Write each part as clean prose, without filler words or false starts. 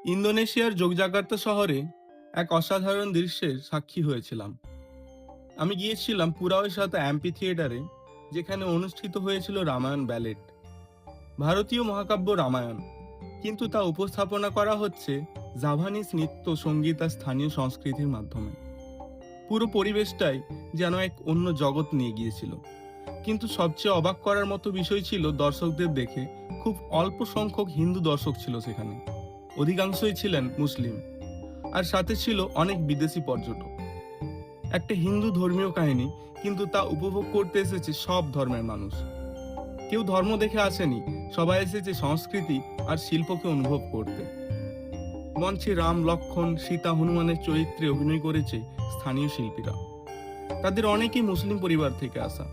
ইন্দোনেশিয়ার জোগজাকার্তা শহরে এক অসাধারণ দৃশ্যের সাক্ষী হয়েছিলাম। আমি গিয়েছিলাম পুরাওয়ের সাথে অ্যাম্পি থিয়েটারে, যেখানে অনুষ্ঠিত হয়েছিল রামায়ণ ব্যালেট, ভারতীয় মহাকাব্য রামায়ণ, কিন্তু তা উপস্থাপনা করা হচ্ছে জাভানিজ নৃত্য, সঙ্গীত আর স্থানীয় সংস্কৃতির মাধ্যমে। পুরো পরিবেশটাই যেন এক অন্য জগৎ নিয়ে গিয়েছিল। কিন্তু সবচেয়ে অবাক করার মতো বিষয় ছিল দর্শকদের দেখে খুব অল্প সংখ্যক হিন্দু দর্শক ছিল সেখানে, অধিকাংশই ছিলেন মুসলিম, আর সাথে ছিল অনেক বিদেশি পর্যটক। একটা হিন্দু ধর্মীয় কাহিনী, কিন্তু তা উপভোগ করতে এসেছে সব ধর্মের মানুষ। কেউ ধর্ম দেখে আসেনি, সবাই এসেছে সংস্কৃতি আর শিল্পকে অনুভব করতে। মঞ্চে রাম, লক্ষ্মণ, সীতা, হনুমানের চরিত্রে অভিনয় করেছে স্থানীয় শিল্পীরা। তাদের অনেকেই মুসলিম পরিবার থেকে আসা,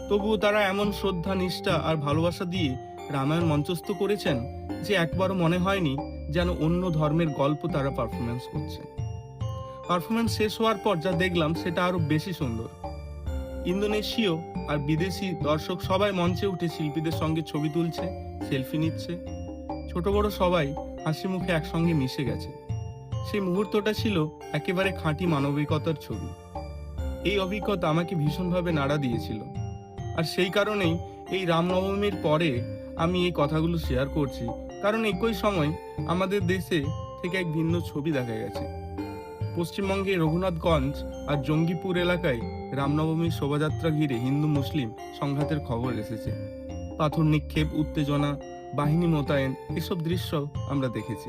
তবুও তারা এমন শ্রদ্ধা, নিষ্ঠা আর ভালোবাসা দিয়ে রামায়ণ মঞ্চস্থ করেছেন যে একবারও মনে হয়নি যেন অন্য ধর্মের গল্প তারা পারফরমেন্স করছে। পারফরমেন্স শেষ হওয়ার পর যা দেখলাম সেটা আরো বেশি সুন্দর। ইন্দোনেশীয় আর বিদেশি দর্শক সবাই মঞ্চে উঠে শিল্পীদের সঙ্গে ছবি তুলছে, সেলফি নিচ্ছে। ছোট বড় সবাই হাসি মুখে একসঙ্গে মিশে গেছে। সেই মুহূর্তটা ছিল একেবারে খাঁটি মানবিকতার ছবি। এই অভিজ্ঞতা আমাকে ভীষণভাবে নাড়া দিয়েছিল, আর সেই কারণেই এই রামনবমীর পরে আমি এই কথাগুলো শেয়ার করছি, কারণ একই সময় আমাদের দেশে থেকে এক ভিন্ন ছবি দেখা গেছে। পশ্চিমবঙ্গে রঘুনাথগঞ্জ আর জঙ্গিপুর এলাকায় রামনবমীর শোভাযাত্রা ঘিরে হিন্দু মুসলিম সংঘাতের খবর এসেছে। পাথর নিক্ষেপ, উত্তেজনা, বাহিনী মোতায়েন, এসব দৃশ্য আমরা দেখেছি।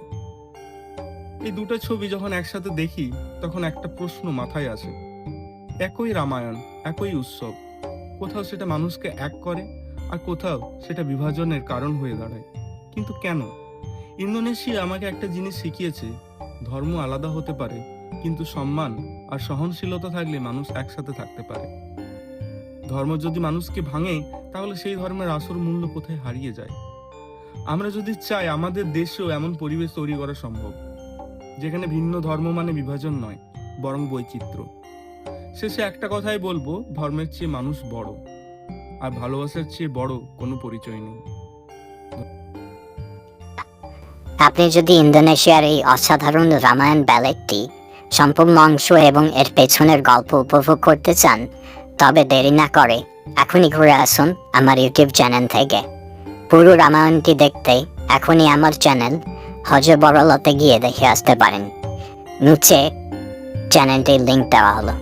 এই দুটো ছবি যখন একসাথে দেখি তখন একটা প্রশ্ন মাথায় আসে। একই রামায়ণ, একই উৎসব, কোথাও সেটা মানুষকে এক করে আর কোথাও সেটা বিভাজনের কারণ হয়ে দাঁড়ায়। কিন্তু কেন? ইন্দোনেশিয়া আমাকে একটা জিনিস শিখিয়েছে, ধর্ম আলাদা হতে পারে, কিন্তু সম্মান আর সহনশীলতা থাকলে মানুষ একসাথে থাকতে পারে। ধর্ম যদি মানুষকে ভাঙে, তাহলে সেই ধর্মের আসল মূল্য কোথায় হারিয়ে যায়। আমরা যদি চাই, আমাদের দেশেও এমন পরিবেশ তৈরি করা সম্ভব, যেখানে ভিন্ন ধর্ম মানে বিভাজন নয়, বরং বৈচিত্র্য। শেষে একটা কথাই বলবো, ধর্মের চেয়ে মানুষ বড়, আর ভালোবাসার চেয়ে বড় কোনো পরিচয় নেই। আপনি যদি ইন্দোনেশিয়ার এই অসাধারণ রামায়ণ ব্যালেটটি সম্পূর্ণ অংশ এবং এর পেছনের গল্প উপভোগ করতে চান, তবে দেরি না করে এখনই ঘুরে আসুন আমার ইউটিউব চ্যানেল থেকে। পুরো রামায়ণটি দেখতে এখনই আমার চ্যানেল হজবরলতে গিয়ে দেখে আসতে পারেন। নিচে চ্যানেলটির লিঙ্ক দেওয়া হলো।